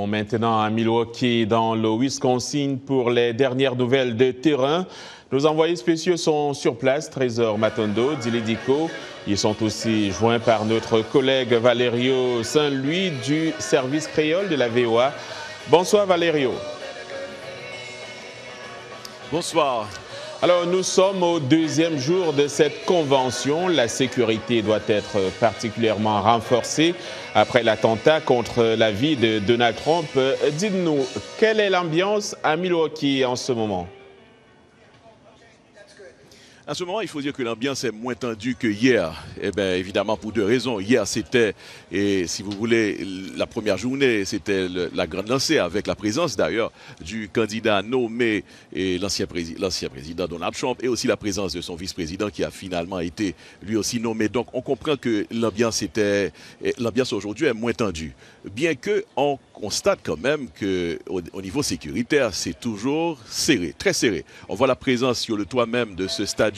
Allons maintenant à Milwaukee, dans le Wisconsin, pour les dernières nouvelles de terrain. Nos envoyés spéciaux sont sur place, Trésor Matondo, Dilidico. Ils sont aussi joints par notre collègue Valerio Saint-Louis du service créole de la VOA. Bonsoir Valerio. Bonsoir. Alors, nous sommes au deuxième jour de cette convention. La sécurité doit être particulièrement renforcée après l'attentat contre la vie de Donald Trump. Dites-nous, quelle est l'ambiance à Milwaukee en ce moment? En ce moment, il faut dire que l'ambiance est moins tendue que hier. Eh bien, évidemment, pour deux raisons. Hier, c'était, si vous voulez, la première journée, c'était la grande lancée, avec la présence d'ailleurs du candidat nommé, l'ancien président Donald Trump, et aussi la présence de son vice-président qui a finalement été lui aussi nommé. Donc, on comprend que l'ambiance aujourd'hui est moins tendue. Bien qu'on constate quand même qu'au niveau sécuritaire, c'est toujours serré, très serré. On voit la présence sur le toit même de ce stade,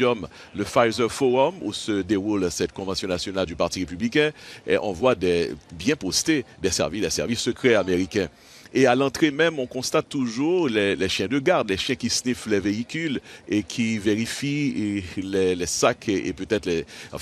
le Pfizer Forum, où se déroule cette convention nationale du Parti républicain, et on voit bien postés des services secrets américains. Et à l'entrée même, on constate toujours les chiens de garde, les chiens qui sniffent les véhicules et qui vérifient les sacs et peut-être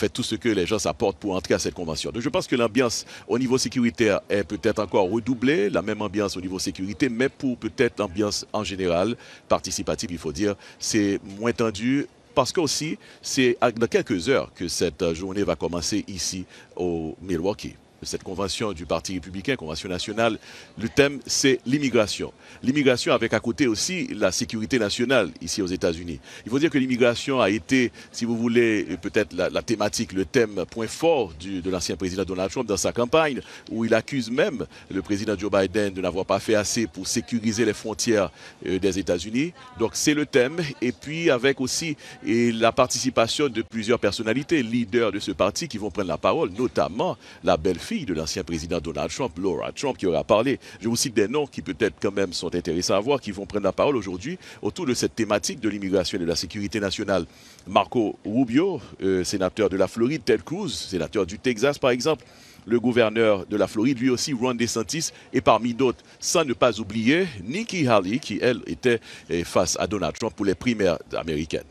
tout ce que les gens apportent pour entrer à cette convention. Donc je pense que l'ambiance au niveau sécuritaire est peut-être encore redoublée, la même ambiance au niveau sécurité, mais pour peut-être l'ambiance en général, participative, il faut dire, c'est moins tendu. Parce que aussi, c'est dans quelques heures que cette journée va commencer ici au Milwaukee. Cette convention du Parti républicain, convention nationale, le thème c'est l'immigration. L'immigration avec à côté aussi la sécurité nationale ici aux États-Unis. Il faut dire que l'immigration a été, si vous voulez, peut-être la thématique, le thème point fort de l'ancien président Donald Trump dans sa campagne, où il accuse même le président Joe Biden de n'avoir pas fait assez pour sécuriser les frontières des États-Unis. Donc c'est le thème, et puis avec aussi la participation de plusieurs personnalités, leaders de ce parti qui vont prendre la parole, notamment la belle-fille de l'ancien président Donald Trump, Laura Trump, qui aura parlé. Je vous cite des noms qui peut-être quand même sont intéressants à voir, qui vont prendre la parole aujourd'hui autour de cette thématique de l'immigration et de la sécurité nationale. Marco Rubio, sénateur de la Floride, Ted Cruz, sénateur du Texas par exemple, le gouverneur de la Floride, lui aussi Ron DeSantis, et parmi d'autres, sans ne pas oublier Nikki Haley, qui elle était face à Donald Trump pour les primaires américaines.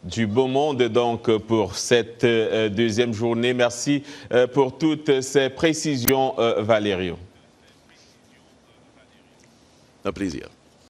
Du beau monde donc pour cette deuxième journée. Merci pour toutes ces précisions, Valerio. Un plaisir.